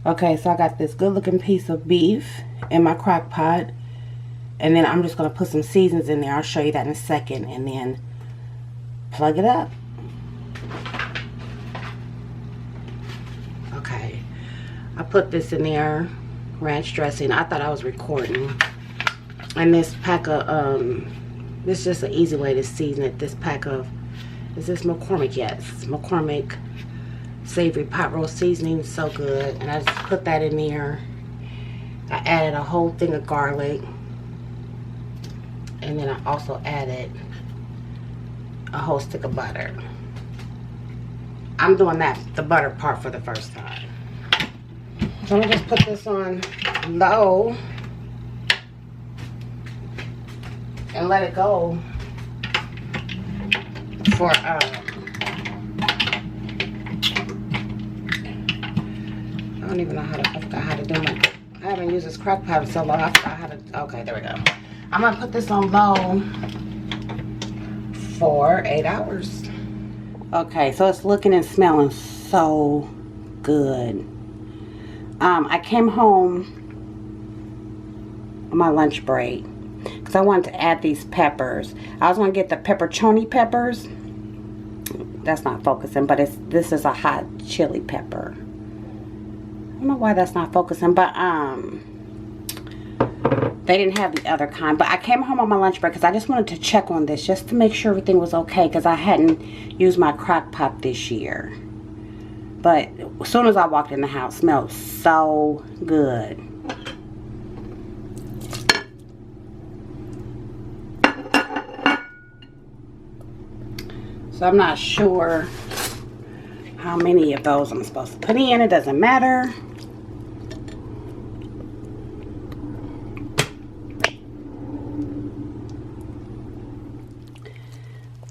Okay, so I got this good looking piece of beef in my crock pot. And then I'm just going to put some seasonings in there. I'll show you that in a second. And then plug it up. Okay. I put this in there. Ranch dressing. I thought I was recording. And this pack of, this is just an easy way to season it. This pack of, is this McCormick? Yes. McCormick savory pot roast seasoning. So good. And I just put that in there. I added a whole thing of garlic. And then I also added a whole stick of butter. I'm doing the butter part for the first time. So I'm gonna just put this on low and let it go for I don't even know how to, I forgot how to do my, I haven't used this crock pot in so long, I forgot how to, okay, there we go. I'm gonna put this on low for 8 hours. Okay, so it's looking and smelling so good. I came home on my lunch break because I wanted to add these peppers. I was gonna get the pepperoni peppers. That's not focusing, but this is a hot chili pepper. I don't know why that's not focusing, but they didn't have the other kind. But I came home on my lunch break because I just wanted to check on this just to make sure everything was okay, because I hadn't used my crock pot this year. But as soon as I walked in the house, it smelled so good. So I'm not sure how many of those I'm supposed to put in. It doesn't matter.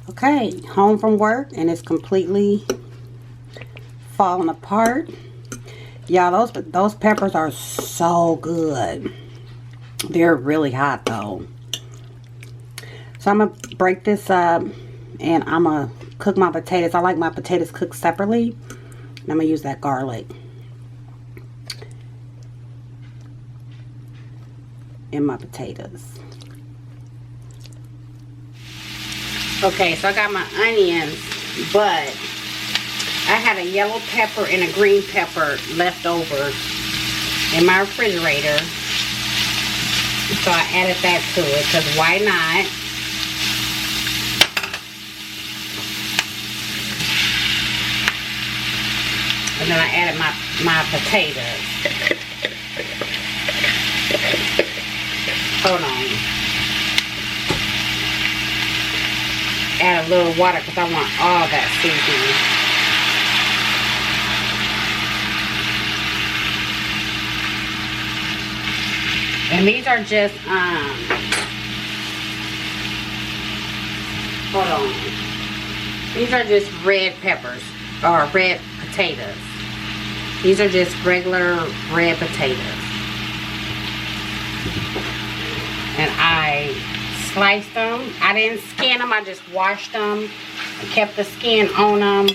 Okay, home from work and it's completely falling apart. Y'all, those peppers are so good. They're really hot though. So I'm gonna break this up and I'm gonna cook my potatoes. I like my potatoes cooked separately. And I'm gonna use that garlic in my potatoes. Okay, so I got my onions, but I had a yellow pepper and a green pepper left over in my refrigerator. So I added that to it, because why not? And then I added my potatoes. Hold on. Add a little water because I want all that seasoning. And these are just hold on. These are just red peppers or red potatoes. These are just regular red potatoes. And I sliced them. I didn't skin them. I just washed them. I kept the skin on them.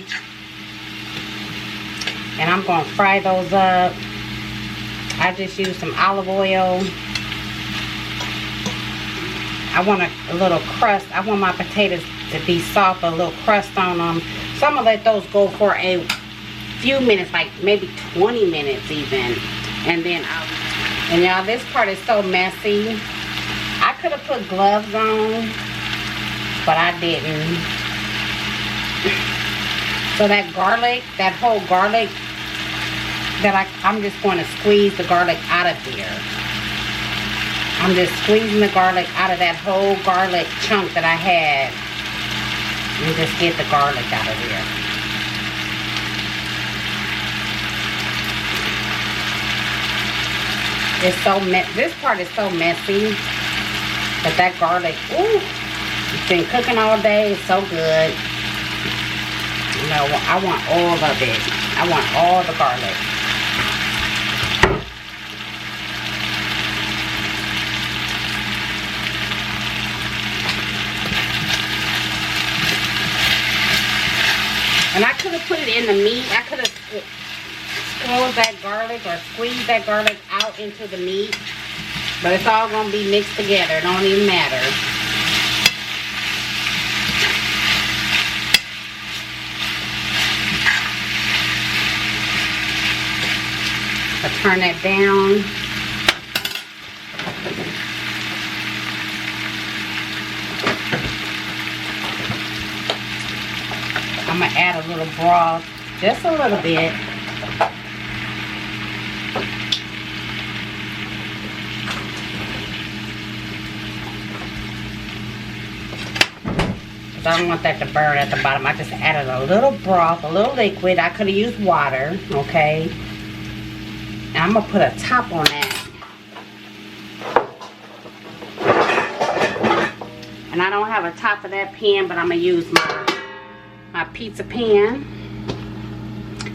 And I'm going to fry those up. I just used some olive oil. I want a little crust. I want my potatoes to be soft, a little crust on them. So I'm going to let those go for a few minutes, like maybe 20 minutes even. And then and y'all, this part is so messy. I could have put gloves on, but I didn't. So that garlic, that whole garlic, I'm just going to squeeze the garlic out of there. I'm just squeezing the garlic out of that whole garlic chunk that I had. And just get the garlic out of there. It's so this part is so messy. But that garlic, ooh, it's been cooking all day. It's so good. You know, I want all of it. I want all the garlic. And I could have put it in the meat. I could have swirl that garlic or squeeze that garlic out into the meat. But it's all going to be mixed together. It don't even matter. I turn that down. I'm going to add a little broth, just a little bit. Because I don't want that to burn at the bottom. I just added a little broth, a little liquid. I could have used water, okay? And I'm going to put a top on that. And I don't have a top of that pan, but I'm going to use my pizza pan.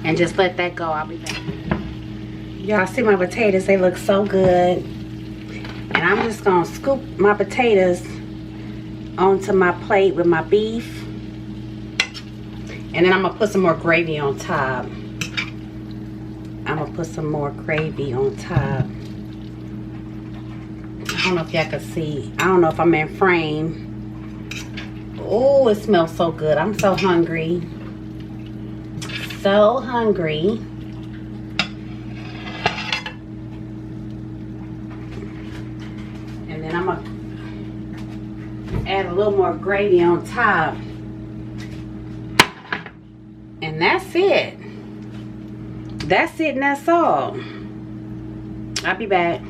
And just let that go. I'll be back. Y'all see my potatoes? They look so good. And I'm just going to scoop my potatoes onto my plate with my beef. And then I'm going to put some more gravy on top. I'm going to put some more gravy on top. I don't know if y'all can see. I don't know if I'm in frame. Oh, it smells so good. I'm so hungry. So hungry. And then I'm going to add a little more gravy on top. And that's it. That's it and that's all. I'll be back.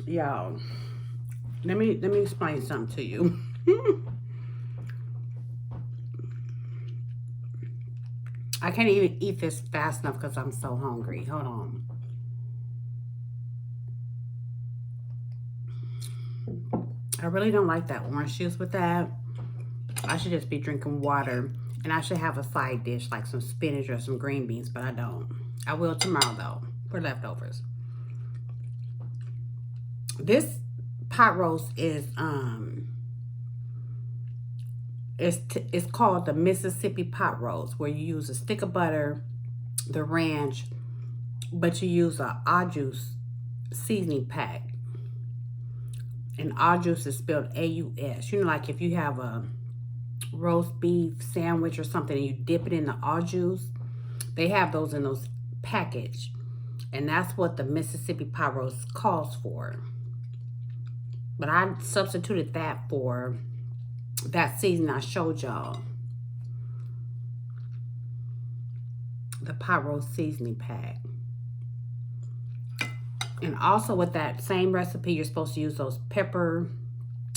Y'all, let me explain something to you. I can't even eat this fast enough because I'm so hungry. Hold on. I really don't like that orange juice with that. I should just be drinking water. And I should have a side dish like some spinach or some green beans, but I don't. I will tomorrow though, for leftovers. This pot roast is it's called the Mississippi pot roast, where you use a stick of butter, the ranch, but you use a au juice seasoning pack. And au juice is spelled A-U-S. You know, like if you have a roast beef sandwich or something and you dip it in the au juice, they have those in those package. And that's what the Mississippi pot roast calls for. But I substituted that for that season I showed y'all. The pot roast seasoning pack. And also with that same recipe, you're supposed to use those pepper,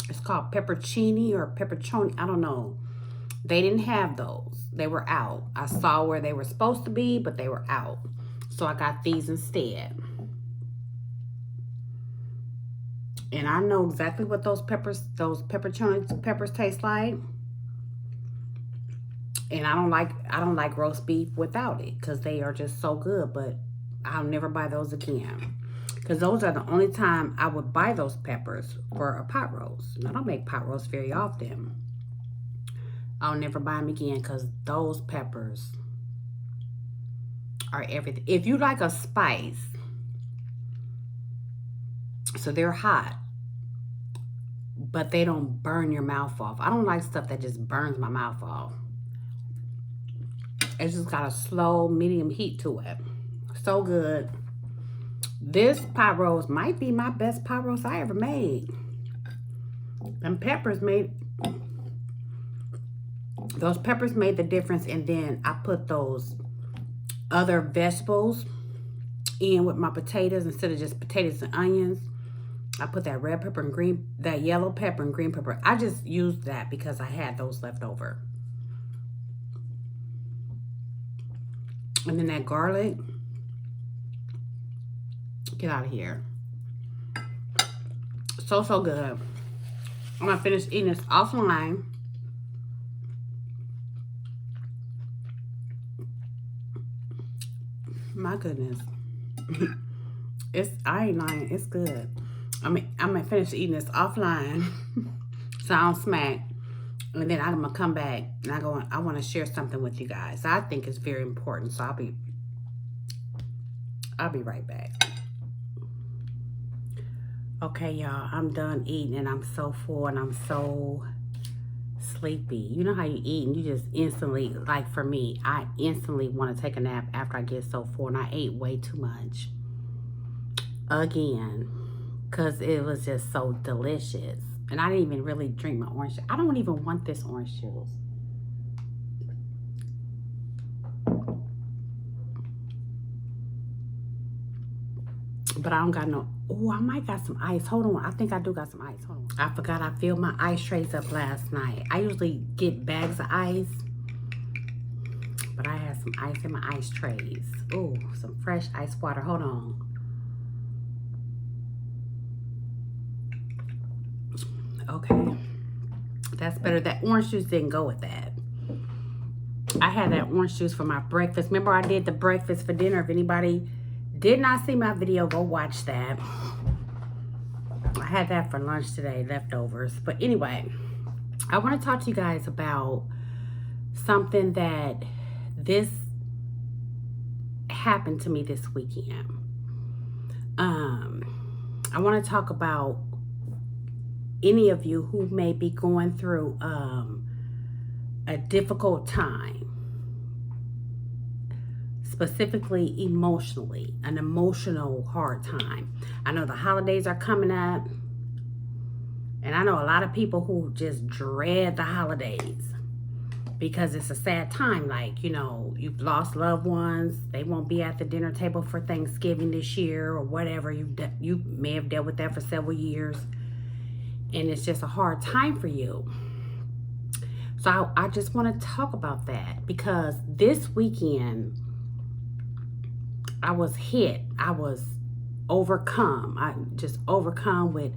it's called peppercini or pepperoni, I don't know. They didn't have those. They were out. I saw where they were supposed to be, but they were out. So I got these instead. And I know exactly what those pepperoni peppers taste like. And I don't like roast beef without it, because they are just so good, but I'll never buy those again. Because those are the only time I would buy those peppers for a pot roast. And I don't make pot roast very often. I'll never buy them again because those peppers are everything. If you like a spice, so they're hot, but they don't burn your mouth off. I don't like stuff that just burns my mouth off. It's just got a slow, medium heat to it. So good. This pot roast might be my best pot roast I ever made. Them peppers made... Those peppers made the difference, and then I put those other vegetables in with my potatoes instead of just potatoes and onions. I put that red pepper and that yellow pepper and green pepper. I just used that because I had those left over. And then that garlic. Get out of here. So good. I'm gonna finish eating this offline. My goodness. I ain't lying, it's good. I'm gonna finish eating this offline. So I don't smack. And then I'm gonna come back and I want to share something with you guys. I think it's very important. So I'll be right back. Okay, y'all, I'm done eating and I'm so full and I'm so sleepy. You know how you eat and you just instantly, like for me, I instantly want to take a nap after I get so full, and I ate way too much again because it was just so delicious. And I didn't even really drink my orange juice. I don't even want this orange juice. But I don't got no. Oh, I might got some ice. Hold on. I think I do got some ice. Hold on. I forgot I filled my ice trays up last night. I usually get bags of ice, but I had some ice in my ice trays. Oh, some fresh ice water. Hold on. Okay. That's better. That orange juice didn't go with that. I had that orange juice for my breakfast. Remember I did the breakfast for dinner. If anybody did not see my video, go watch that. I had that for lunch today, leftovers. But anyway, I want to talk to you guys about something that happened to me this weekend. I want to talk about any of you who may be going through a difficult time, specifically emotionally, an emotional hard time. I know the holidays are coming up, and I know a lot of people who just dread the holidays because it's a sad time. Like, you know, you've lost loved ones. They won't be at the dinner table for Thanksgiving this year or whatever. You may have dealt with that for several years, and it's just a hard time for you. So I just want to talk about that because this weekend I was hit. I was overcome. I just overcome with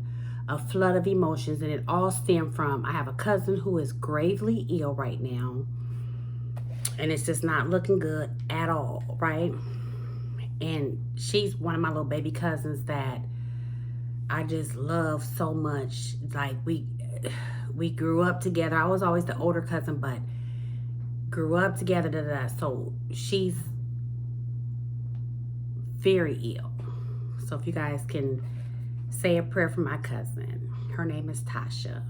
a flood of emotions, and it all stemmed from, I have a cousin who is gravely ill right now, and it's just not looking good at all, right? And she's one of my little baby cousins that I just love so much. Like we grew up together. I was always the older cousin, but grew up together. So she's very ill. So if you guys can say a prayer for my cousin. Her name is Tasha.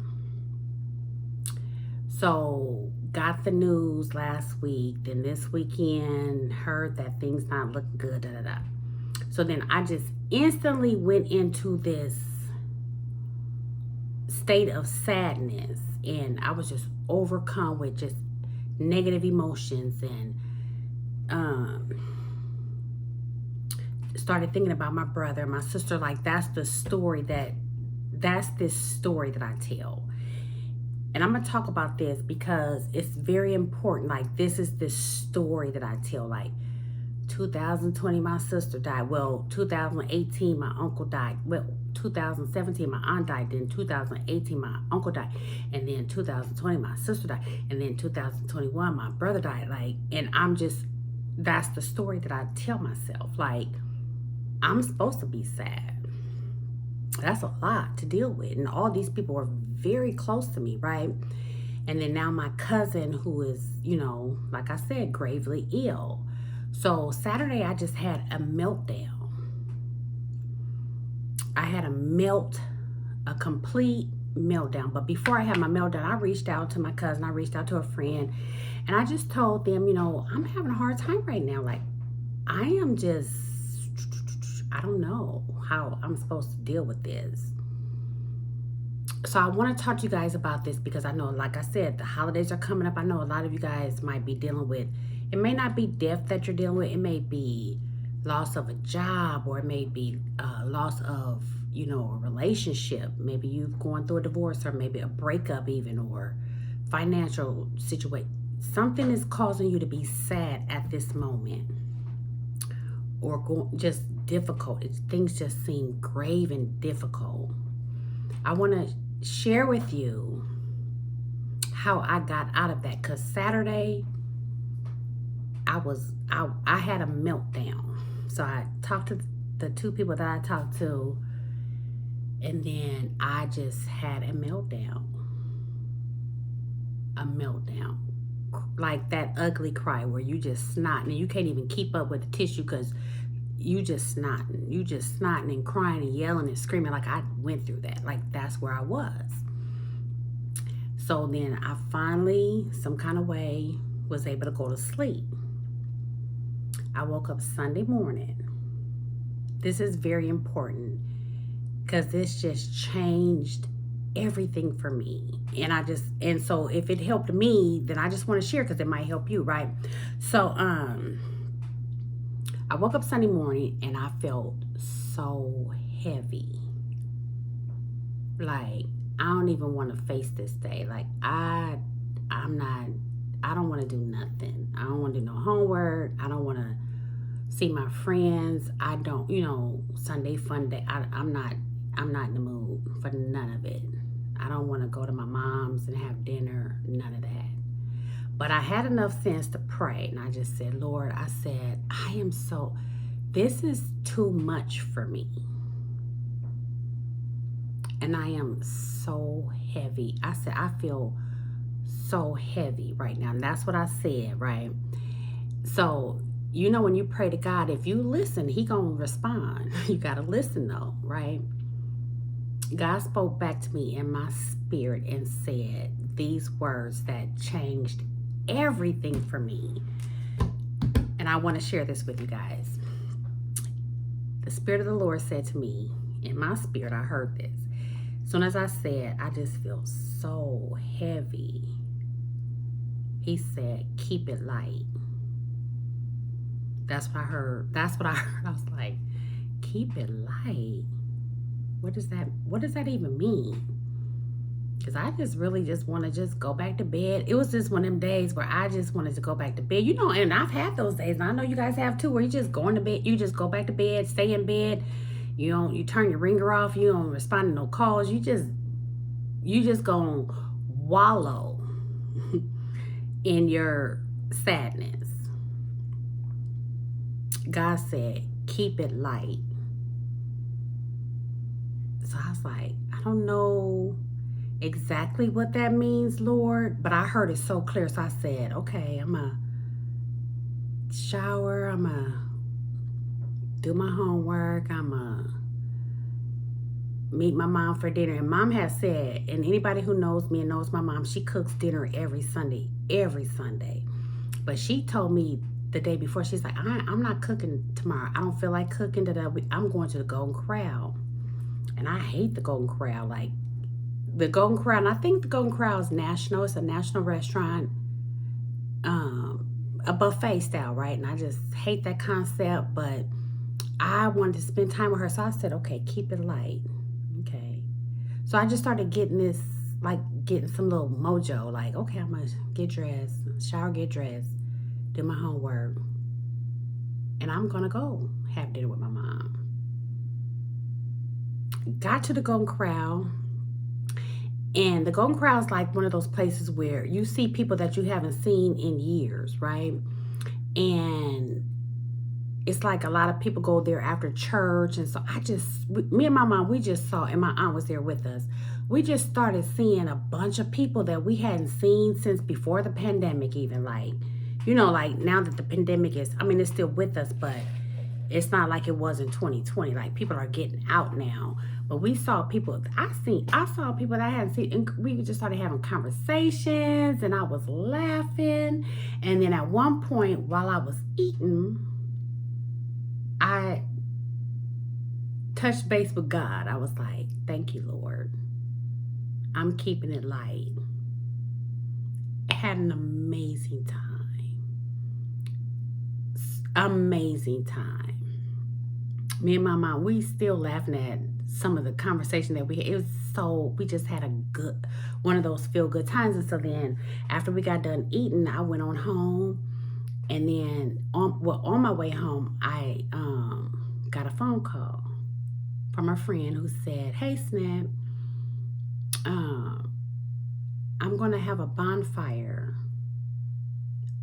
So got the news last week. Then this weekend heard that things not looking good. So then I just instantly went into this state of sadness, and I was just overcome with just negative emotions, and started thinking about my brother, my sister. Like that's this story that I tell. And I'm gonna talk about this because it's very important. Like this is the story that I tell. Like 2020, my sister died. Well, 2018, my uncle died. Well, 2017, my aunt died. Then 2018, my uncle died. And then 2020, my sister died. And then 2021, my brother died. Like, and that's the story that I tell myself. Like, I'm supposed to be sad. That's a lot to deal with. And all these people are very close to me, right? And then now my cousin, who is, you know, like I said, gravely ill. So Saturday, I just had a meltdown. I had a complete meltdown. But before I had my meltdown, I reached out to my cousin. I reached out to a friend. And I just told them, you know, I'm having a hard time right now. Like, I don't know how I'm supposed to deal with this. So I want to talk to you guys about this because I know, like I said, the holidays are coming up. I know a lot of you guys might be dealing with, it may not be death that you're dealing with. It may be loss of a job, or it may be loss of, you know, a relationship. Maybe you've gone through a divorce, or maybe a breakup even, or financial situation. Something is causing you to be sad at this moment, or just difficult. Things just seem grave and difficult. I want to share with you how I got out of that, because Saturday I had a meltdown. So I talked to the two people that I talked to, and then I just had a meltdown. a meltdown. Like that ugly cry where you just snotting and you can't even keep up with the tissue because you just snotting and crying and yelling and screaming. Like I went through that. Like that's where I was. So then I finally, some kind of way, was able to go to sleep. I woke up Sunday morning. This is very important because this just changed everything for me. And so if it helped me, then I just want to share because it might help you, right? So I woke up Sunday morning and I felt so heavy. Like I don't even want to face this day. Like I don't want to do nothing. I don't want to do no homework. I don't want to see my friends. I don't, Sunday fun day. I'm not in the mood for none of it. I don't want to go to my mom's and have dinner, none of that. But I had enough sense to pray, and I just said, Lord, I said, this is too much for me. And I am so heavy. I said, I feel so heavy right now. And that's what I said, right? So, when you pray to God, if you listen, He gonna respond. You gotta listen though, right? God spoke back to me in my spirit and said these words that changed everything for me. And I want to share this with you guys. The Spirit of the Lord said to me, in my spirit, I heard this. As soon as I said, I just feel so heavy. He said, keep it light. That's what I heard. I was like, keep it light. What does that even mean? Because I just really just want to just go back to bed. It was just one of them days where I just wanted to go back to bed. And I've had those days, and I know you guys have too, where you just go into bed, you just go back to bed, stay in bed. You turn your ringer off, you don't respond to no calls. You just gonna wallow in your sadness. God said, keep it light. So I was like, I don't know exactly what that means, Lord, but I heard it so clear. So I said, okay, I'm going to shower. I'm going to do my homework. I'm going to meet my mom for dinner. And Mom has said, and anybody who knows me and knows my mom, she cooks dinner every Sunday. But she told me the day before, she's like, I'm not cooking tomorrow. I don't feel like cooking today. I'm going to the Golden Corral. And I hate the Golden Corral. Like, the Golden Corral, and I think the Golden Corral is national. It's a national restaurant, a buffet style, right? And I just hate that concept, but I wanted to spend time with her. So I said, okay, keep it light. Okay. So I just started getting some little mojo. Like, okay, I'm going to get dressed, shower, get dressed, do my homework, and I'm going to go have dinner with my mom. Got to the Golden Corral, and the Golden Corral is like one of those places where you see people that you haven't seen in years, right? And it's like a lot of people go there after church. And so me and my mom, we just saw, and my aunt was there with us. We just started seeing a bunch of people that we hadn't seen since before the pandemic even. Like, like now that the pandemic it's still with us, but it's not like it was in 2020. Like, people are getting out now. But we saw people, I saw people that I hadn't seen, and we just started having conversations, and I was laughing. And then at one point, while I was eating, I touched base with God. I was like, thank you, Lord. I'm keeping it light. Had an amazing time. Amazing time. Me and my mom, we still laughing at some of the conversation that we had. We just had one of those feel good times. And so then after we got done eating, I went on home. And then on my way home, I got a phone call from a friend who said, hey, Snap, I'm going to have a bonfire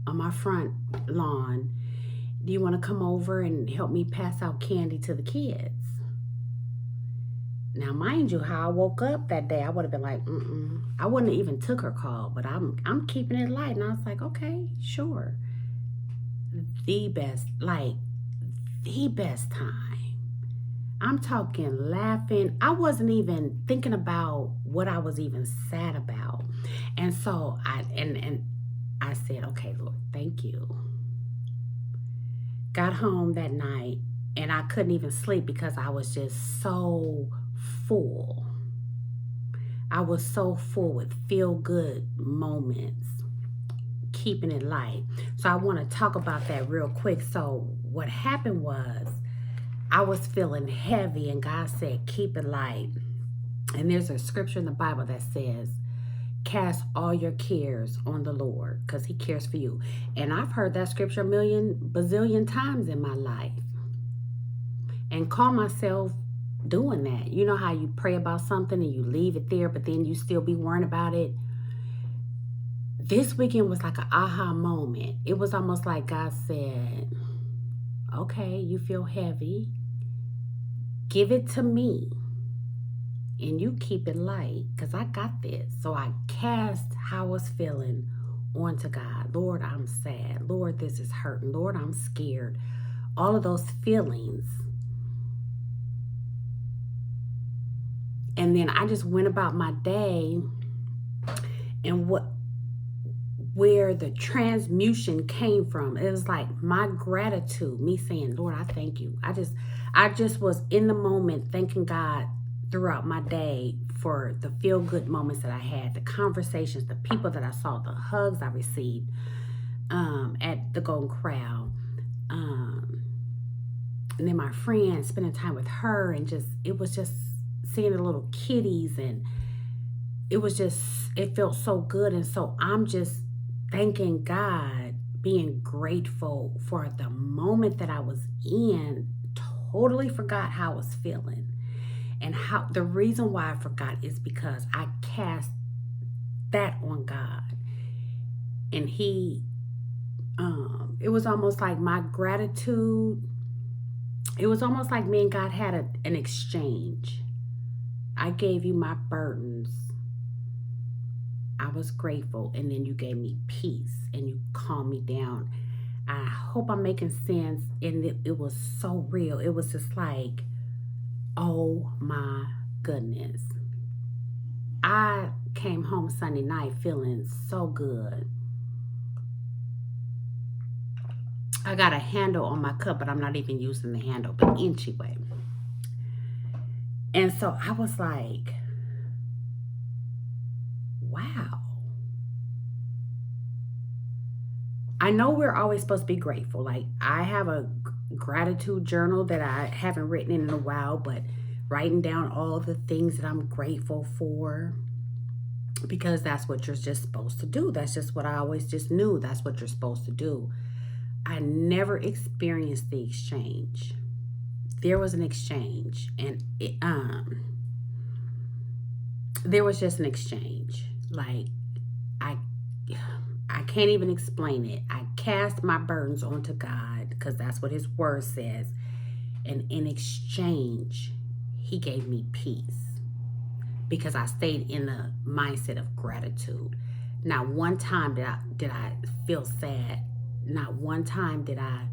on my front lawn. Do you want to come over and help me pass out candy to the kids? Now, mind you, how I woke up that day, I would have been like, I wouldn't have even took her call, but I'm keeping it light. And I was like, okay, sure. The best, like the best time. I'm talking laughing. I wasn't even thinking about what I was even sad about. And so and I said, okay, Lord, thank you. Got home that night and I couldn't even sleep because I was just so full. I was so full with feel good moments, keeping it light. So I want to talk about that real quick. So what happened was I was feeling heavy and God said, keep it light. And there's a scripture in the Bible that says, cast all your cares on the Lord because he cares for you. And I've heard that scripture a million bazillion times in my life and call myself doing that. You know how you pray about something and you leave it there, but then you still be worrying about it. This weekend was like an aha moment. It was almost like God said, okay, you feel heavy. Give it to me. And you keep it light because I got this. So I cast how I was feeling onto God. Lord, I'm sad. Lord, this is hurting. Lord, I'm scared. All of those feelings. And then I just went about my day and where the transmutation came from. It was like my gratitude, me saying, Lord, I thank you. I just was in the moment thanking God throughout my day for the feel-good moments that I had, the conversations, the people that I saw, the hugs I received at the Golden Corral. And then my friend, spending time with her, and it was just seeing the little kitties, and it felt so good. And so I'm just thanking God, being grateful for the moment that I was in, totally forgot how I was feeling. And how the reason why I forgot is because I cast that on God. And it was almost like my gratitude, it was almost like me and God had an exchange. I gave you my burdens. I was grateful, and then you gave me peace and you calmed me down. I hope I'm making sense. And it was so real. It was just like, oh my goodness. I came home Sunday night feeling so good. I got a handle on my cup, but I'm not even using the handle, but anyway. And so I was like, wow. I know we're always supposed to be grateful. Like, I have a gratitude journal that I haven't written in a while, but writing down all the things that I'm grateful for, because that's what you're just supposed to do. That's just what I always just knew. That's what you're supposed to do. I never experienced the exchange. There was an exchange, and there was just an exchange. Like, I can't even explain it. I cast my burdens onto God because that's what his word says. And in exchange, he gave me peace because I stayed in the mindset of gratitude. Not one time did I feel sad. Not one time did I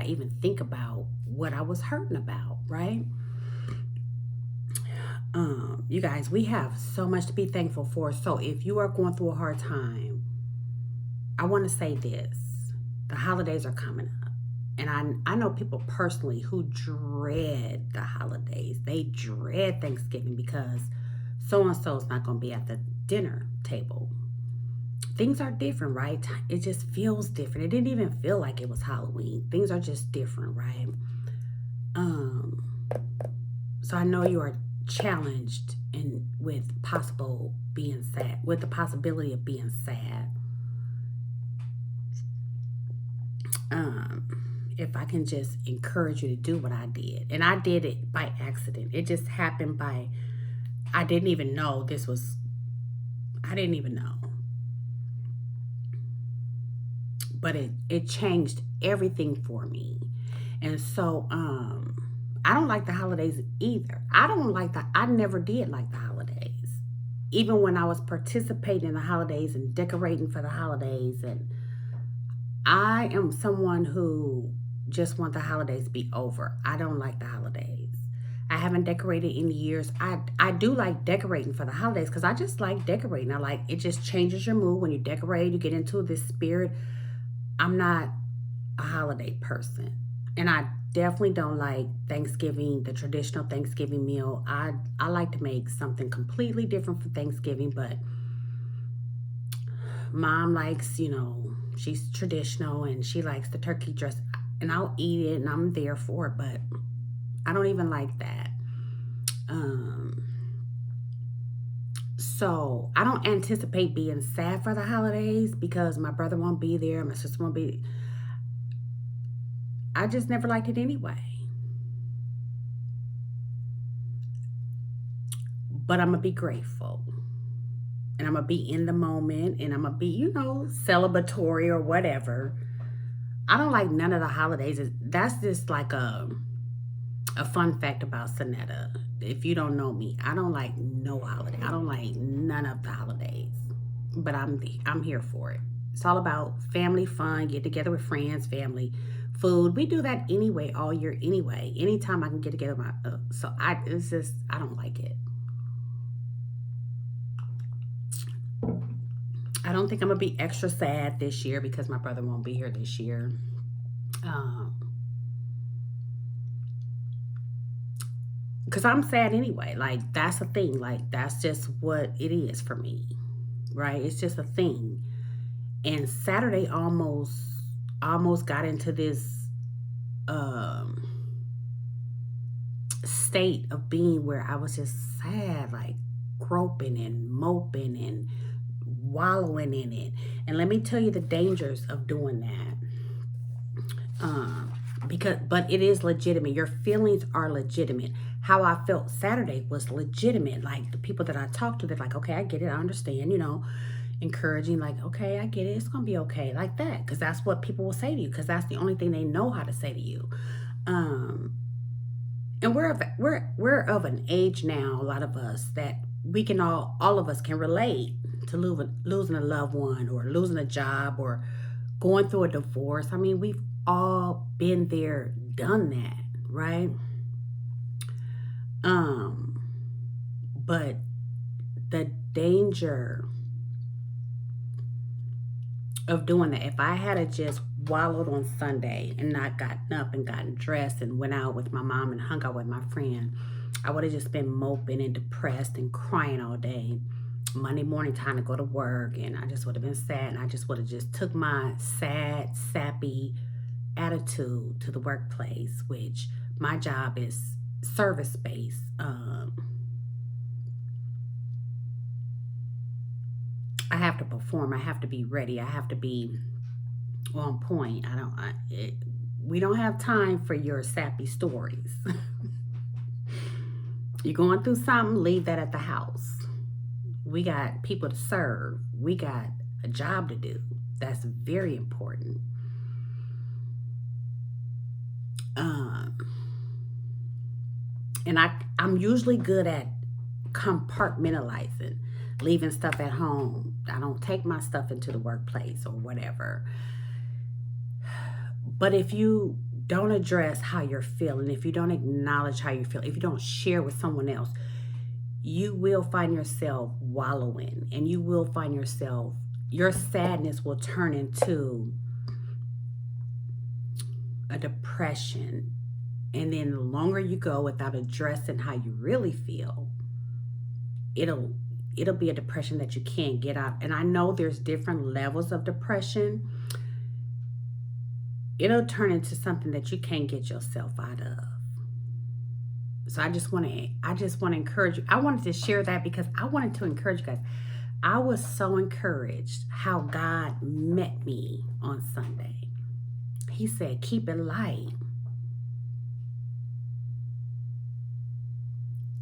even think about what I was hurting about, right? You guys, we have so much to be thankful for. So if you are going through a hard time, I want to say this. The holidays are coming up. And I know people personally who dread the holidays. They dread Thanksgiving because so-and-so is not going to be at the dinner table. Things are different, right? It just feels different. It didn't even feel like it was Halloween. Things are just different, right? So I know you are challenged with the possibility of being sad. If I can just encourage you to do what I did. And I did it by accident. It just happened I didn't even know. But it changed everything for me. And so I don't like the holidays either. I never did like the holidays. Even when I was participating in the holidays and decorating for the holidays, and I am someone who just want the holidays to be over. I don't like the holidays. I haven't decorated in years. I do like decorating for the holidays because I just like decorating. I like it just changes your mood when you decorate. You get into this spirit. I'm not a holiday person, and I definitely don't like Thanksgiving, the traditional Thanksgiving meal. I like to make something completely different for Thanksgiving, but mom likes, she's traditional and she likes the turkey dress, and I'll eat it and I'm there for it, but I don't even like that. Um, so I don't anticipate being sad for the holidays because my brother won't be there, my sister won't be. I just never liked it anyway. But I'm gonna be grateful and I'm gonna be in the moment and I'm gonna be, celebratory or whatever. I don't like none of the holidays. That's just like a fun fact about Synetta. If you don't know me, I don't like no holiday. I don't like none of the holidays. But I'm here for it. It's all about family fun, get together with friends, family, food. We do that anyway all year anyway. Anytime I can get together with my so I it's just I don't like it. I don't think I'm gonna be extra sad this year because my brother won't be here this year. Um, because I'm sad anyway. Like that's a thing. Like that's just what it is for me, right? It's just a thing. And Saturday almost got into this um state of being where I was just sad, like groping and moping and wallowing in it. And let me tell you the dangers of doing that. Um, but it is legitimate. Your feelings are legitimate. How I felt Saturday was legitimate. Like the people that I talked to, they're like, okay, I get it, I understand, encouraging, like, okay, I get it, it's gonna be okay, like that. Because that's what people will say to you, because that's the only thing they know how to say to you. Um, and we're of an age now, a lot of us, that we can all of us can relate to losing a loved one or losing a job or going through a divorce. I mean, we've all been there, done that, right? Um, but the danger of doing that, if I had just wallowed on Sunday and not gotten up and gotten dressed and went out with my mom and hung out with my friend, I would have just been moping and depressed and crying all day. Monday morning time to go to work, and I just would have been sad, and I just would have just took my sad, sappy attitude to the workplace, which my job is service based. I have to perform. I have to be ready. I have to be on point. We don't have time for your sappy stories. You're going through something, leave that at the house. We got people to serve. We got a job to do. That's very important. Um, and I'm usually good at compartmentalizing, leaving stuff at home. I don't take my stuff into the workplace or whatever. But if you don't address how you're feeling, if you don't acknowledge how you feel, if you don't share with someone else, you will find yourself wallowing, and you will find your sadness will turn into a depression. And then the longer you go without addressing how you really feel, it'll it'll be a depression that you can't get out. And I know there's different levels of depression. It'll turn into something that you can't get yourself out of. So I just want to encourage you. I wanted to share that because I wanted to encourage you guys. I was so encouraged how God met me on Sunday. He said, keep it light.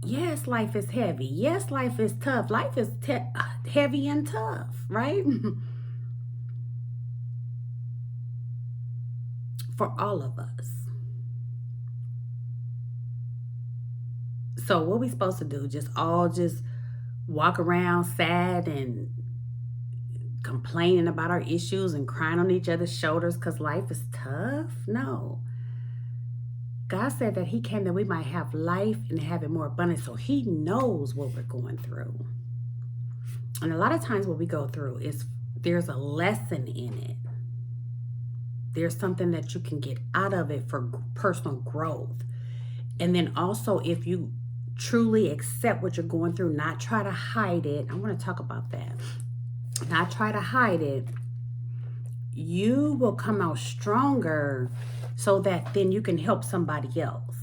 Yes, life is heavy. Yes, life is tough. Life is heavy and tough, right? For all of us. So what we supposed to do? Just walk around sad and complaining about our issues and crying on each other's shoulders because life is tough? No. God said that he came that we might have life and have it more abundant. So he knows what we're going through. And a lot of times what we go through is there's a lesson in it. There's something that you can get out of it for personal growth. And then also, if you truly accept what you're going through, not try to hide it. I want to talk about that. Not try to hide it. You will come out stronger so that then you can help somebody else.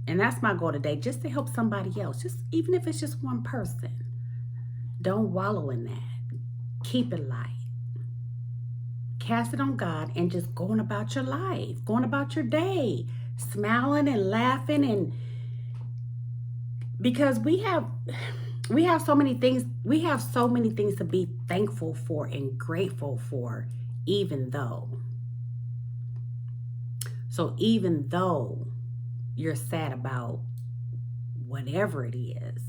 And that's my goal today, just to help somebody else. Just even if it's just one person. Don't wallow in that. Keep it light. Cast it on God and just going about your life, going about your day, smiling and laughing, and because we have so many things to be thankful for and grateful for, even though you're sad about whatever it is.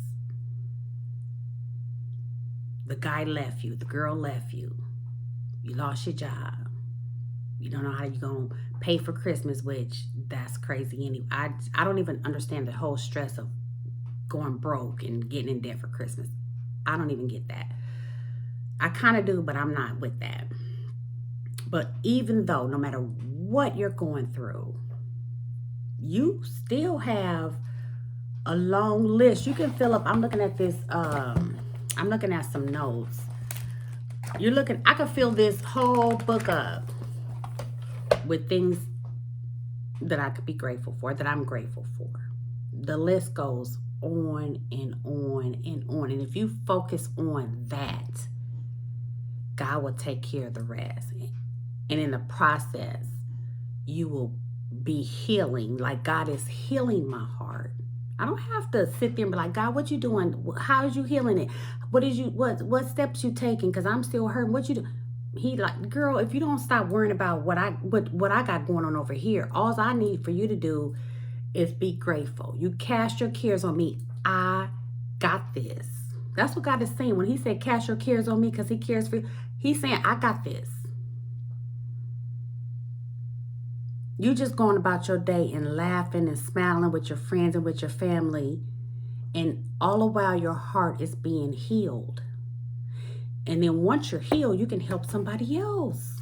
The guy left you, the girl left you, you lost your job, you don't know how you're going to pay for Christmas, which that's crazy anyway. I don't even understand the whole stress of going broke and getting in debt for Christmas. I don't even get that. I kind of do, but I'm not with that. But even though, no matter what you're going through, you still have a long list. You can fill up. I'm looking at this. I'm looking at some notes. I could fill this whole book up with things that I could be grateful for, that I'm grateful for. The list goes on and on and on. And if you focus on that, God will take care of the rest. And in the process, you will be healing. Like God is healing my heart. I don't have to sit there and be like, God, what you doing? How is you healing it? What steps you taking? Because I'm still hurting. What you do? He like, girl, if you don't stop worrying about what I got going on over here, all I need for you to do is be grateful. You cast your cares on me. I got this. That's what God is saying. When he said cast your cares on me because he cares for you, he's saying, I got this. You just going about your day and laughing and smiling with your friends and with your family. And all the while your heart is being healed. And then once you're healed, you can help somebody else.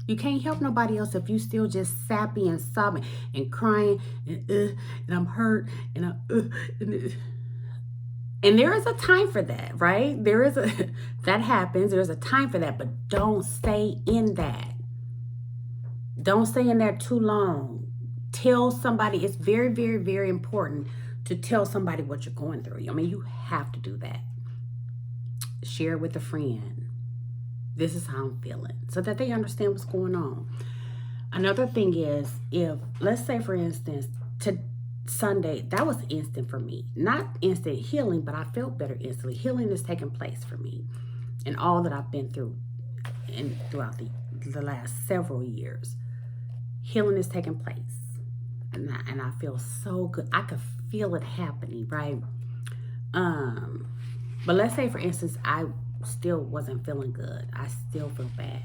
You can't help nobody else if you still just sappy and sobbing and crying and I'm hurt and and there is a time for that, right? That happens. There's a time for that, but don't stay in that. Don't stay in there too long. Tell somebody. It's very, very, very important to tell somebody what you're going through. I mean, you have to do that. Share it with a friend. This is how I'm feeling, so that they understand what's going on. Another thing is, if, let's say for instance, to Sunday, that was instant for me. Not instant healing, but I felt better instantly. Healing is taking place for me. And all that I've been through and throughout the last several years. Healing is taking place. And I feel so good. I could feel it happening, right? But let's say, for instance, I still wasn't feeling good. I still feel bad.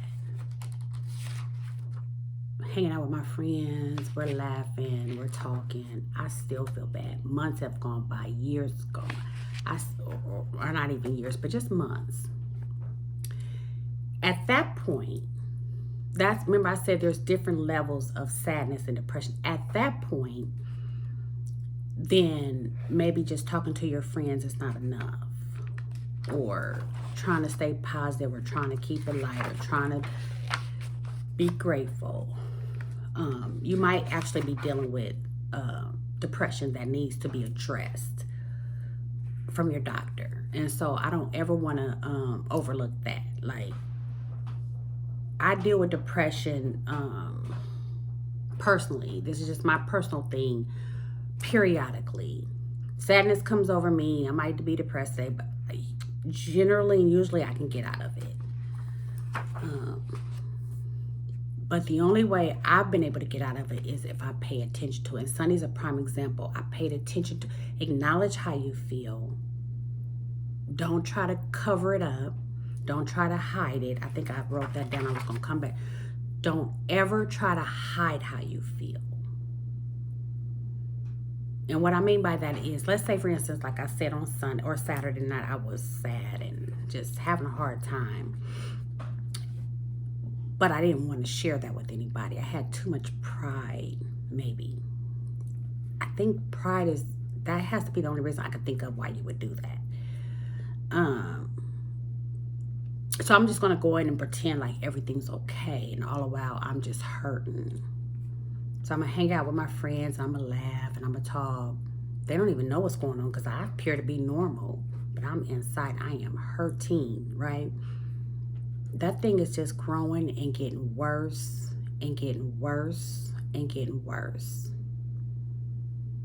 Hanging out with my friends, we're laughing, we're talking. I still feel bad. Months have gone by, years gone by. Or not even years, but just months. At that point, remember I said there's different levels of sadness and depression. At that point, then maybe just talking to your friends is not enough. Or trying to stay positive, or trying to keep it light, or trying to be grateful. You might actually be dealing with depression that needs to be addressed from your doctor. And so I don't ever want to overlook that. Like, I deal with depression personally. This is just my personal thing. Periodically, sadness comes over me. I might be depressed today, but generally and usually I can get out of it. But the only way I've been able to get out of it is if I pay attention to it. And Sunny's a prime example. I paid attention to, acknowledge how you feel. Don't try to cover it up. Don't try to hide it. I think I wrote that down. I was going to come back. Don't ever try to hide how you feel. And what I mean by that is, let's say, for instance, like I said on Sunday or Saturday night, I was sad and just having a hard time. But I didn't want to share that with anybody. I had too much pride, maybe. I think pride is, that has to be the only reason I could think of why you would do that. So I'm just going to go in and pretend like everything's okay. And all the while, I'm just hurting. So I'm going to hang out with my friends. I'm going to laugh and I'm going to talk. They don't even know what's going on because I appear to be normal. But I'm inside. I am hurting, right? That thing is just growing and getting worse and getting worse and getting worse.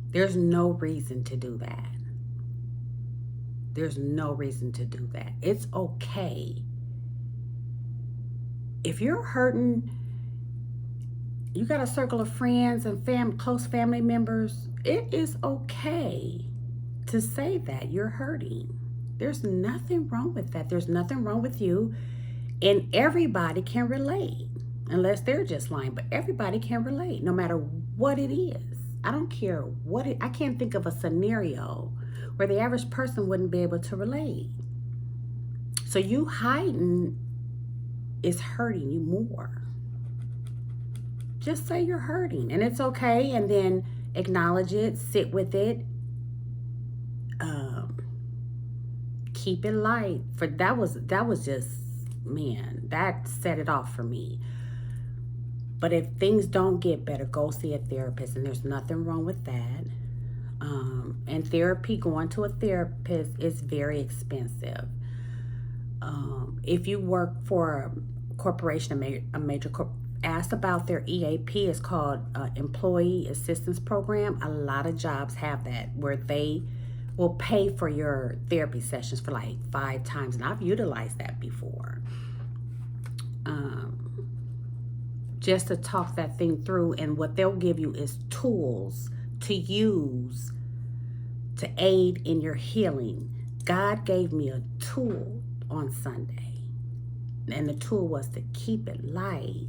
There's no reason to do that. There's no reason to do that. It's okay. If you're hurting, you got a circle of friends and close family members, it is okay to say that you're hurting. There's nothing wrong with that. There's nothing wrong with you. And everybody can relate, unless they're just lying, but everybody can relate, no matter what it is. I don't care what I can't think of a scenario where the average person wouldn't be able to relate. So you hiding is hurting you more. Just say you're hurting, and it's okay, and then acknowledge it, sit with it, keep it light. For that was just, man, that set it off for me. But if things don't get better, go see a therapist, and there's nothing wrong with that. And therapy, going to a therapist is very expensive. If you work for a corporation, a major ask about their EAP. It's called Employee Assistance Program. A lot of jobs have that, where they will pay for your therapy sessions for like 5 times, and I've utilized that before. Just to talk that thing through, and what they'll give you is tools to use to aid in your healing. God gave me a tool on Sunday, and the tool was to keep it light.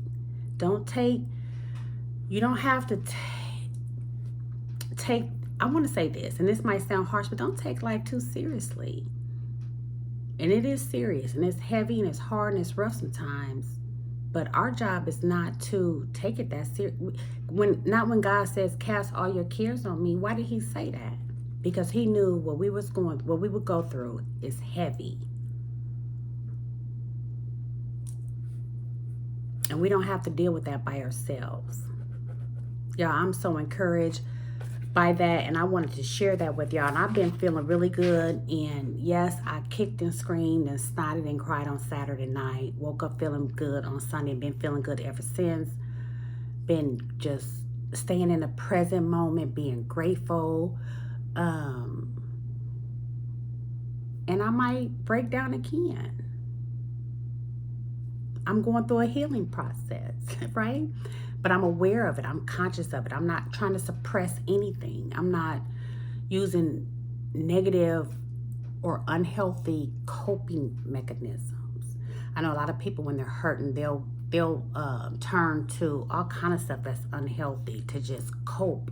You don't have to take, I want to say this, and this might sound harsh, but don't take life too seriously. And it is serious, and it's heavy, and it's hard, and it's rough sometimes. But our job is not to take it that serious. Not when God says, cast all your cares on me. Why did he say that? Because he knew what we would go through is heavy. And we don't have to deal with that by ourselves. Y'all, I'm so encouraged by that, and I wanted to share that with y'all. And I've been feeling really good. And yes, I kicked and screamed and snotted and cried on Saturday night. Woke up feeling good on Sunday, and been feeling good ever since. Been just staying in the present moment, being grateful. And I might break down again. I'm going through a healing process, right? But I'm aware of it. I'm conscious of it. I'm not trying to suppress anything. I'm not using negative or unhealthy coping mechanisms. I know a lot of people, when they're hurting, they'll turn to all kind of stuff that's unhealthy to just cope,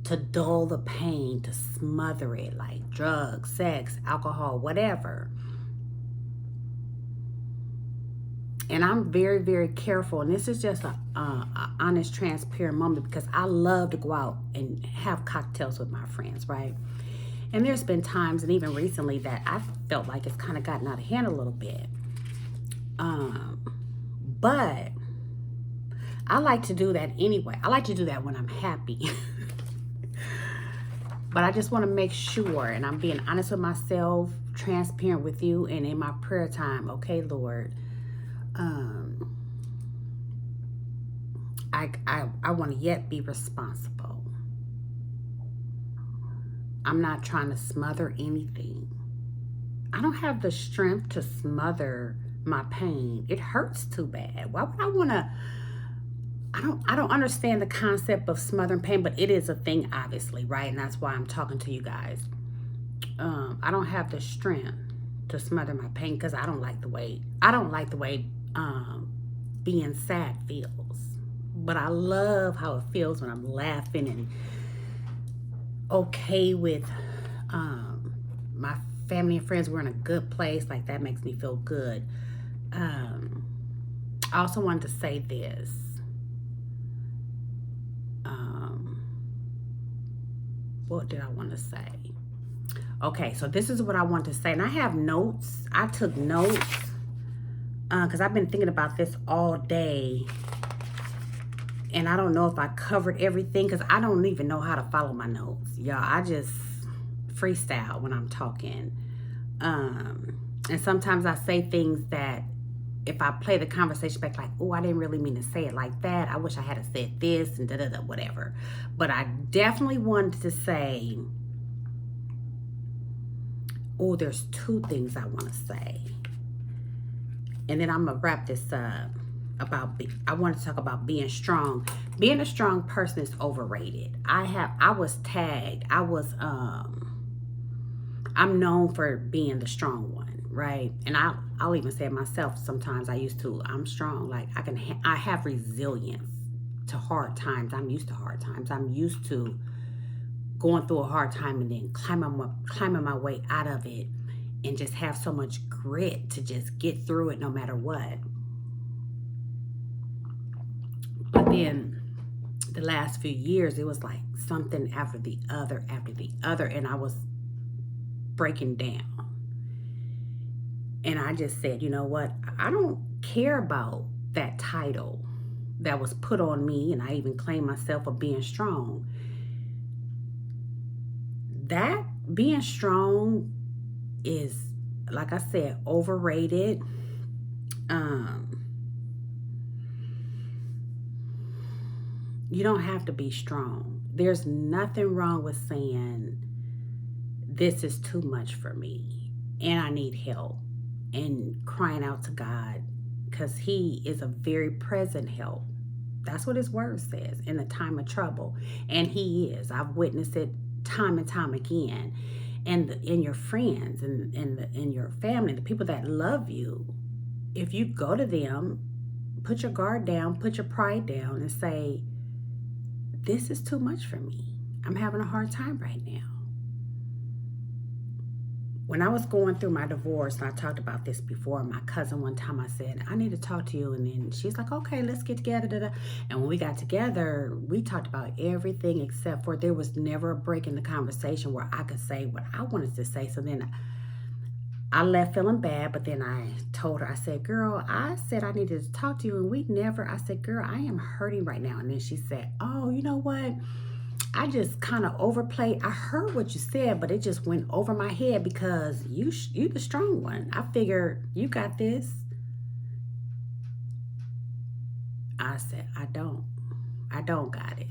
to dull the pain, to smother it, like drugs, sex, alcohol, whatever. And I'm very, very careful. And this is just an honest, transparent moment, because I love to go out and have cocktails with my friends, right? And there's been times, and even recently, that I felt like it's kind of gotten out of hand a little bit. But I like to do that anyway. I like to do that when I'm happy. But I just want to make sure, and I'm being honest with myself, transparent with you, and in my prayer time, okay, Lord, I want to yet be responsible. I'm not trying to smother anything. I don't have the strength to smother my pain. It hurts too bad. Why would I want to? I don't understand the concept of smothering pain, but it is a thing, obviously, right? And that's why I'm talking to you guys. I don't have the strength to smother my pain because I don't like the way being sad feels. But I love how it feels when I'm laughing and okay with my family and friends. We're in a good place. Like, that makes me feel good. I also wanted to say this. What did I want to say? Okay, so this is what I want to say. And I have notes. I took notes because I've been thinking about this all day. And I don't know if I covered everything because I don't even know how to follow my notes. Y'all, I just freestyle when I'm talking. And sometimes I say things that if I play the conversation back, like, oh, I didn't really mean to say it like that. I wish I had said this and da-da-da, whatever. But I definitely wanted to say, oh, there's two things I want to say. And then I'm going to wrap this up. I want to talk about being strong. Being a strong person is overrated. I was tagged. I'm known for being the strong one, right? And I'll even say it myself sometimes. I'm strong. Like, I have resilience to hard times. I'm used to hard times. I'm used to going through a hard time and then climbing my way out of it, and just have so much grit to just get through it no matter what. But then the last few years, it was like something after the other, and I was breaking down. And I just said, you know what? I don't care about that title that was put on me, and I even claim myself of being strong. That being strong is, like I said, overrated. You don't have to be strong. There's nothing wrong with saying, this is too much for me and I need help, and crying out to God, because He is a very present help. That's what His word says, in the time of trouble. And He is. I've witnessed it time and time again. And in your friends and in your family, the people that love you, if you go to them, put your guard down, put your pride down, and say, this is too much for me. I'm having a hard time right now. When I was going through my divorce, and I talked about this before, my cousin one time, I said, I need to talk to you. And then she's like, okay, let's get together. And when we got together, we talked about everything except for, there was never a break in the conversation where I could say what I wanted to say. So then I left feeling bad, but then I told her, I said, girl, I said I needed to talk to you, and I said, girl, I am hurting right now. And then she said, oh, you know what? I just kind of overplayed. I heard what you said, but it just went over my head because you the strong one. I figured you got this. I said, I don't got it.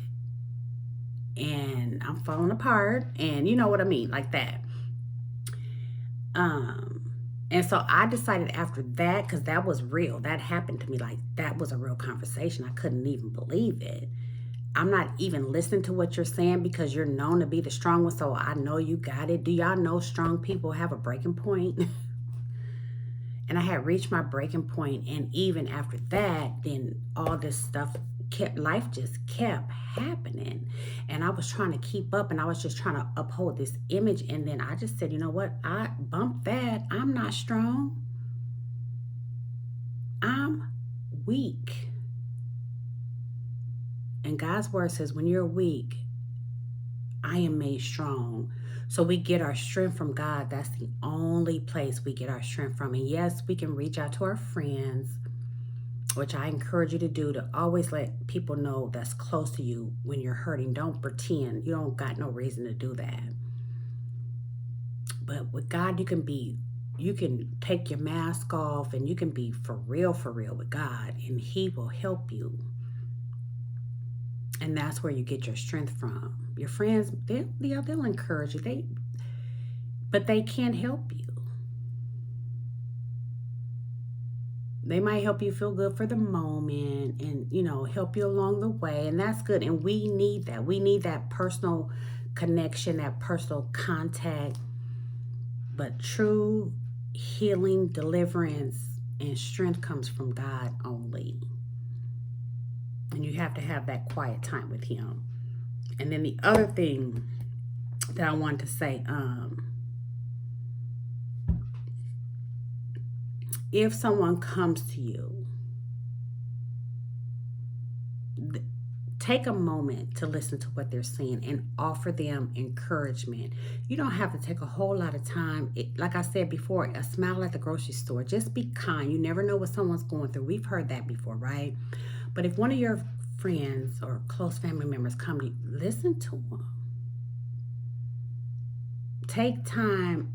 And I'm falling apart, and you know what I mean, like that. And so I decided after that, because that was real. That happened to me. Like, that was a real conversation. I couldn't even believe it. I'm not even listening to what you're saying because you're known to be the strong one, so I know you got it. Do y'all know strong people have a breaking point? And I had reached my breaking point, and even after that, then all this stuff life just kept happening. And I was trying to keep up, and I was just trying to uphold this image, and then I just said, you know what? I bumped that. I'm not strong. I'm weak. And God's word says, when you're weak, I am made strong. So we get our strength from God. That's the only place we get our strength from. And yes, we can reach out to our friends, which I encourage you to do, to always let people know that's close to you when you're hurting. Don't pretend. You don't got no reason to do that. But with God, you can take your mask off, and you can be for real with God, and He will help you. And that's where you get your strength from. Your friends, they'll encourage you. But they can't help you. They might help you feel good for the moment and, help you along the way. And that's good. And we need that. We need that personal connection, that personal contact. But true healing, deliverance, and strength comes from God only. And you have to have that quiet time with Him. And then the other thing that I wanted to say, if someone comes to you, take a moment to listen to what they're saying and offer them encouragement. You don't have to take a whole lot of time. Like I said before, a smile at the grocery store. Just be kind. You never know what someone's going through. We've heard that before, right? But if one of your friends or close family members come to you, listen to them. Take time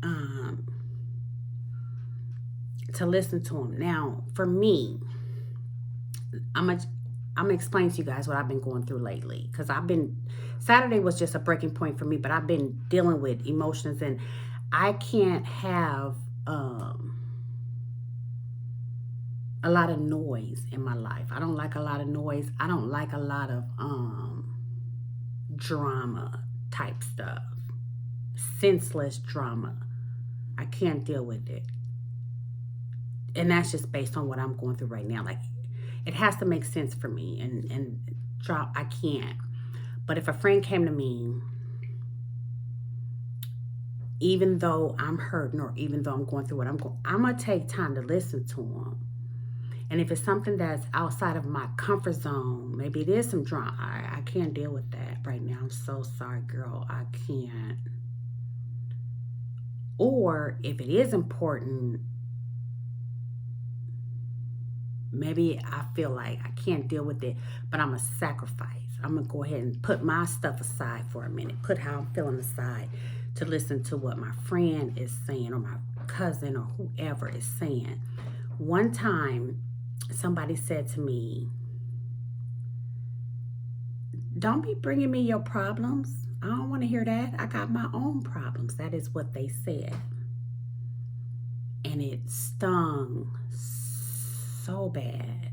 to listen to them. Now, for me, I'm gonna explain to you guys what I've been going through lately, because Saturday was just a breaking point for me, but I've been dealing with emotions, and I can't have a lot of noise in my life. I don't like a lot of noise. I don't like a lot of drama type stuff, senseless drama. I can't deal with it. And that's just based on what I'm going through right now. Like, it has to make sense for me, and drop, I can't. But if a friend came to me, even though I'm hurting or even though I'm going through what I'm going to take time to listen to them. And if it's something that's outside of my comfort zone, maybe it is some drama, I can't deal with that right now. I'm so sorry, girl. I can't. Or if it is important, maybe I feel like I can't deal with it, but I'm a sacrifice. I'm going to go ahead and put my stuff aside for a minute, put how I'm feeling aside to listen to what my friend is saying or my cousin or whoever is saying. One time, somebody said to me, "Don't be bringing me your problems. I don't want to hear that. I got my own problems." That is what they said. And it stung so bad,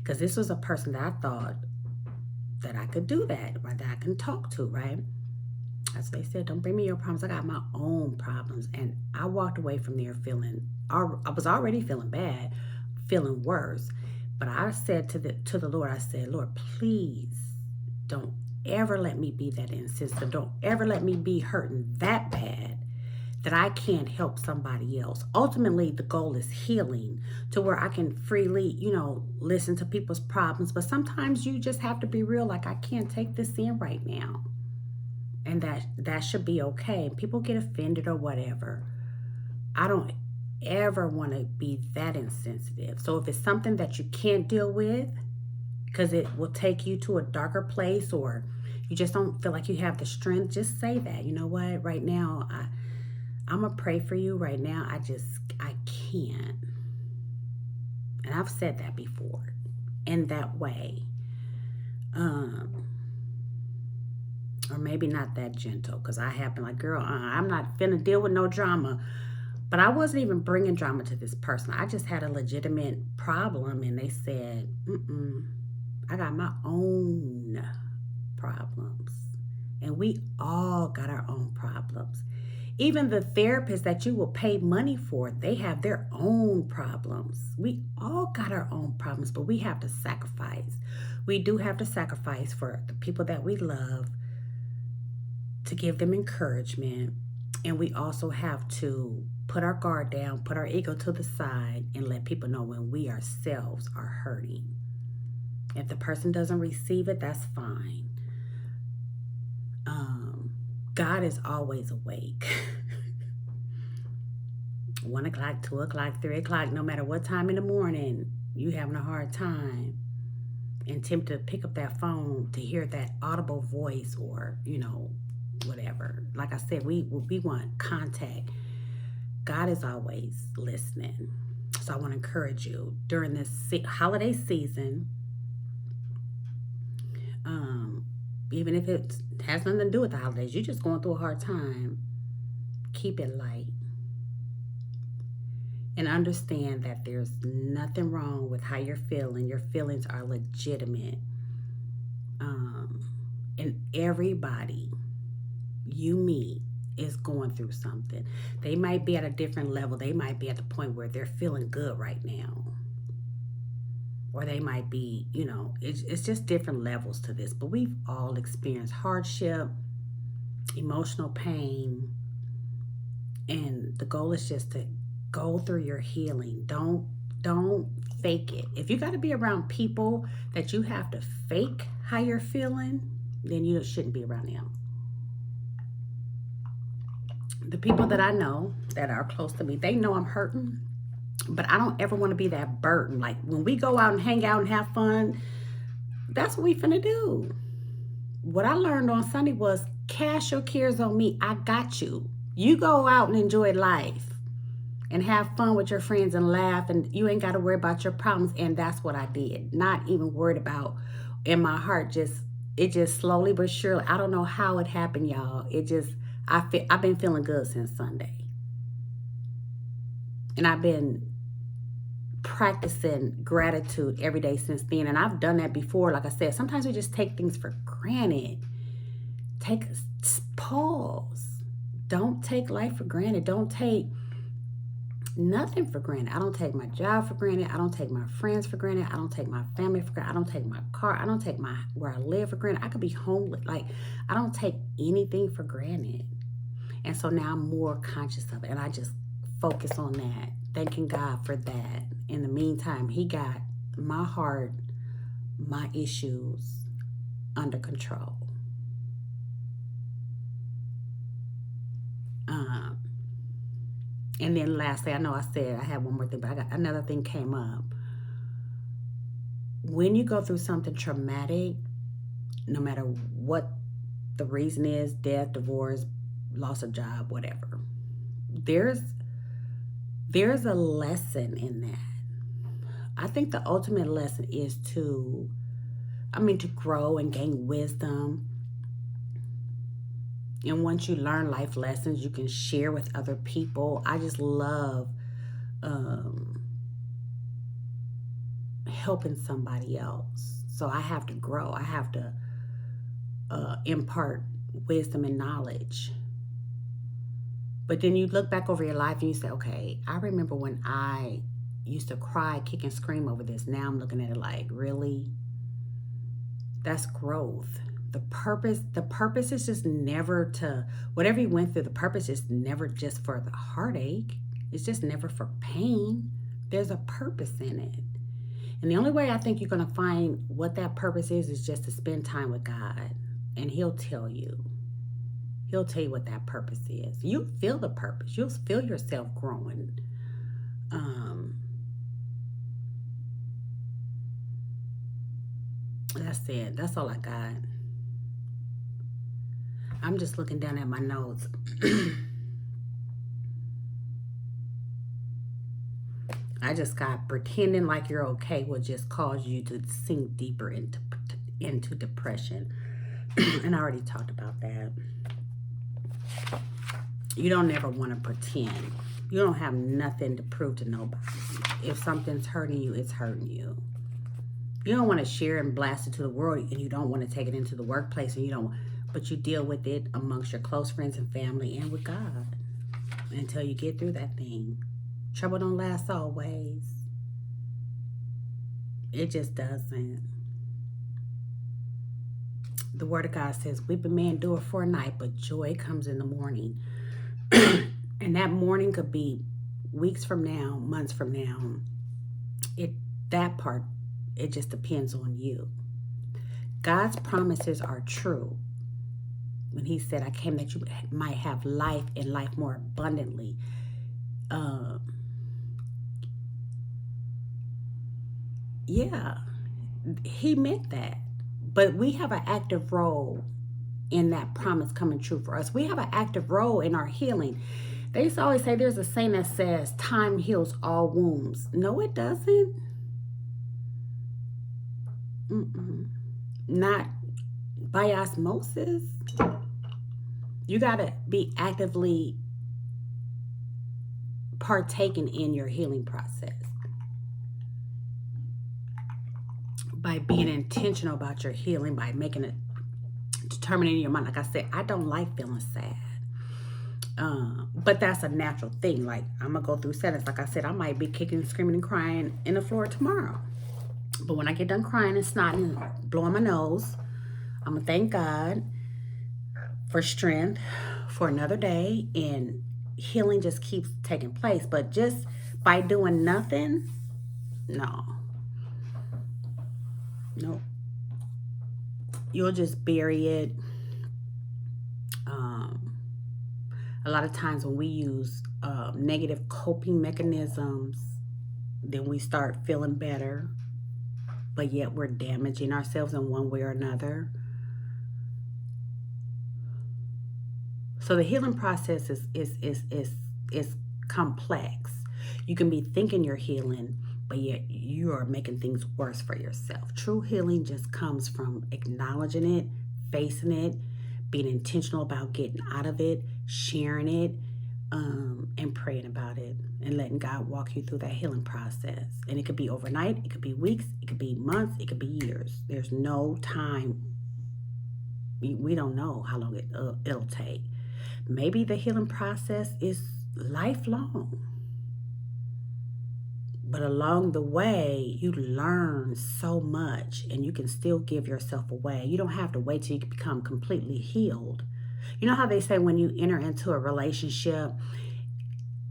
because this was a person that I thought that I could do that, or that I can talk to, right? As they said, "Don't bring me your problems. I got my own problems." And I walked away from there I was already feeling bad, feeling worse. But I said to the Lord, I said, "Lord, please don't ever let me be that insensitive. Don't ever let me be hurting that bad that I can't help somebody else." Ultimately, the goal is healing, to where I can freely, listen to people's problems. But sometimes you just have to be real, like, I can't take this in right now. And that should be okay. People get offended or whatever. I don't ever want to be that insensitive. So if it's something that you can't deal with, because it will take you to a darker place, or you just don't feel like you have the strength, just say that. You know what? Right now, I'm going to pray for you right now. I can't. And I've said that before in that way. Or maybe not that gentle, because I have been like, "Girl, I'm not finna deal with no drama." But I wasn't even bringing drama to this person. I just had a legitimate problem, and they said, "I got my own problems." And we all got our own problems. Even the therapists that you will pay money for, they have their own problems. We all got our own problems, but we have to sacrifice. We do have to sacrifice for the people that we love, to give them encouragement. And we also have to put our guard down, put our ego to the side, and let people know when we ourselves are hurting. If the person doesn't receive it, that's fine. God is always awake. 1 o'clock, 2 o'clock, 3 o'clock, no matter what time in the morning you having a hard time and tempted to pick up that phone to hear that audible voice, or, whatever. Like I said, we want contact. God is always listening. So I want to encourage you during this holiday season, even if it has nothing to do with the holidays, you're just going through a hard time, keep it light. And understand that there's nothing wrong with how you're feeling. Your feelings are legitimate. Um, and everybody you meet is going through something. They might be at a different level. They might be at the point where they're feeling good right now. Or they might be, it's just different levels to this. But we've all experienced hardship, emotional pain. And the goal is just to go through your healing. Don't fake it. If you got to be around people that you have to fake how you're feeling, then you shouldn't be around them. The people that I know that are close to me, they know I'm hurting, but I don't ever want to be that burden. Like when we go out and hang out and have fun, that's what we finna do. What I learned on Sunday was cast your cares on me. I got you. You go out and enjoy life and have fun with your friends and laugh, and you ain't got to worry about your problems. And that's what I did. Not even worried about in my heart. It just slowly but surely. I don't know how it happened, y'all. I've been feeling good since Sunday. And I've been practicing gratitude every day since then. And I've done that before. Like I said, sometimes we just take things for granted. Pause. Don't take life for granted. Don't take nothing for granted. I don't take my job for granted. I don't take my friends for granted. I don't take my family for granted. I don't take my car. I don't take where I live for granted. I could be homeless. Like, I don't take anything for granted. And so now I'm more conscious of it. And I just focus on that. Thanking God for that. In the meantime, He got my heart, my issues under control. And then lastly, I know I said I had one more thing, but I got another thing came up. When you go through something traumatic, no matter what the reason is, death, divorce, loss of job, whatever, there's a lesson in that. I think the ultimate lesson is to grow and gain wisdom. And once you learn life lessons, you can share with other people. I just love helping somebody else. So I have to grow. I have to impart wisdom and knowledge. But then you look back over your life and you say, okay, I remember when I used to cry, kick, and scream over this. Now I'm looking at it like, really? That's growth. The purpose is just never to, whatever you went through, the purpose is never just for the heartache. It's just never for pain. There's a purpose in it. And the only way I think you're going to find what that purpose is just to spend time with God. And He'll tell you. He'll tell you what that purpose is. You'll feel the purpose. You'll feel yourself growing. That's it. That's all I got. I'm just looking down at my notes. I just got pretending like you're okay will just cause you to sink deeper into depression. And I already talked about that. You don't ever want to pretend. You don't have nothing to prove to nobody. If something's hurting you, it's hurting you. You don't want to share and blast it to the world, and you don't want to take it into the workplace, but you deal with it amongst your close friends and family and with God until you get through that thing. Trouble don't last always. It just doesn't. The Word of God says, weeping may endure for a night, but joy comes in the morning. And that morning could be weeks from now, months from now. It just depends on you. God's promises are true. When He said, I came that you might have life and life more abundantly. Yeah, He meant that. But we have an active role in that promise coming true for us. We have an active role in our healing. They used to always say there's a saying that says time heals all wounds. No, it doesn't. Not by osmosis. You got to be actively partaking in your healing process. By being intentional about your healing, by making it determining in your mind. Like I said, I don't like feeling sad. But that's a natural thing. Like, I'm going to go through sadness. Like I said, I might be kicking, screaming, and crying in the floor tomorrow. But when I get done crying and snotting and blowing my nose, I'm going to thank God for strength for another day. And healing just keeps taking place. But just by doing nothing, no. You'll just bury it. A lot of times when we use negative coping mechanisms, then we start feeling better, but yet we're damaging ourselves in one way or another. So the healing process is complex. You can be thinking you're healing, but yet you are making things worse for yourself. True healing just comes from acknowledging it, facing it, being intentional about getting out of it, sharing it, and praying about it, and letting God walk you through that healing process. And it could be overnight, it could be weeks, it could be months, it could be years. There's no time. We don't know how long it'll take. Maybe the healing process is lifelong. But along the way, you learn so much, and you can still give yourself away. You don't have to wait till you become completely healed. You know how they say when you enter into a relationship,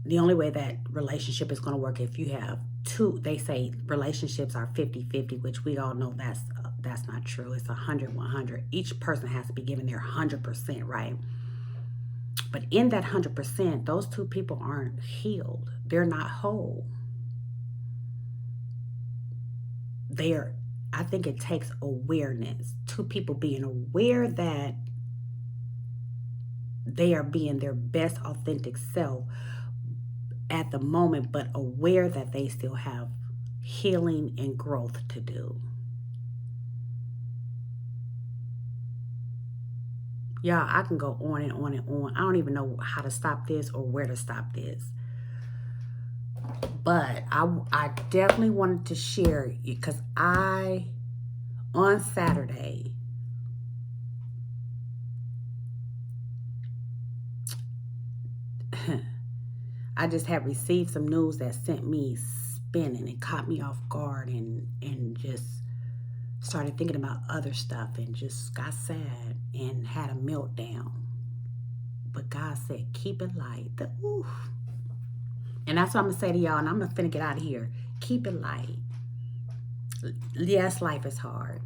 the only way that relationship is going to work if you have two, they say relationships are 50-50, which we all know that's not true. It's 100-100. Each person has to be given their 100%, right? But in that 100%, those two people aren't healed. They're not whole. I think it takes awareness. Two people being aware that they are being their best authentic self at the moment, but aware that they still have healing and growth to do. Y'all, I can go on and on and on. I don't even know how to stop this or where to stop this. But I definitely wanted to share it because on Saturday, I just had received some news that sent me spinning and caught me off guard, and just started thinking about other stuff and just got sad and had a meltdown. But God said, keep it light. Oof. And that's what I'm going to say to y'all, and I'm going to finna get out of here. Keep it light. Yes, life is hard.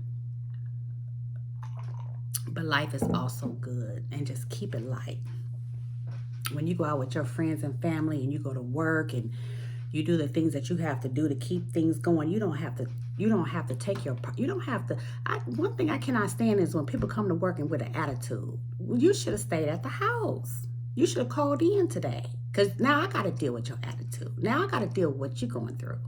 But life is also good. And just keep it light. When you go out with your friends and family and you go to work and you do the things that you have to do to keep things going, you don't have to take your, one thing I cannot stand is when people come to work and with an attitude. Well, you should have stayed at the house. You should have called in today. Because now I got to deal with your attitude. Now I got to deal with what you're going through.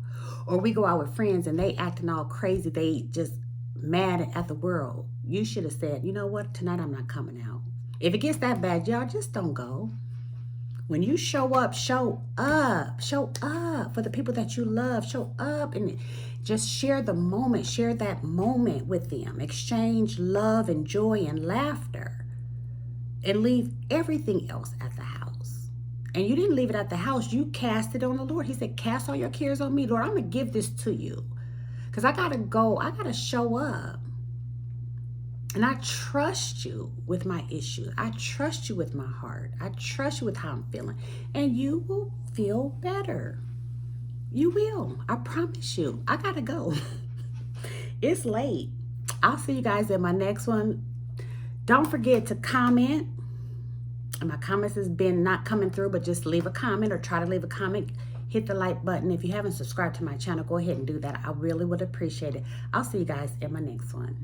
Or we go out with friends and they acting all crazy. They just mad at the world. You should have said, you know what? Tonight I'm not coming out. If it gets that bad, y'all just don't go. When you show up. Show up for the people that you love. Show up and just share the moment. Share that moment with them. Exchange love and joy and laughter. And leave everything else at the house. And you didn't leave it at the house. You cast it on the Lord. He said, cast all your cares on me. Lord, I'm going to give this to you. Because I got to go. I got to show up. And I trust you with my issues. I trust you with my heart. I trust you with how I'm feeling. And you will feel better. You will. I promise you. I got to go. It's late. I'll see you guys in my next one. Don't forget to comment. My comments has been not coming through, but just leave a comment or try to leave a comment. Hit the like button. If you haven't subscribed to my channel, go ahead and do that. I really would appreciate it. I'll see you guys in my next one.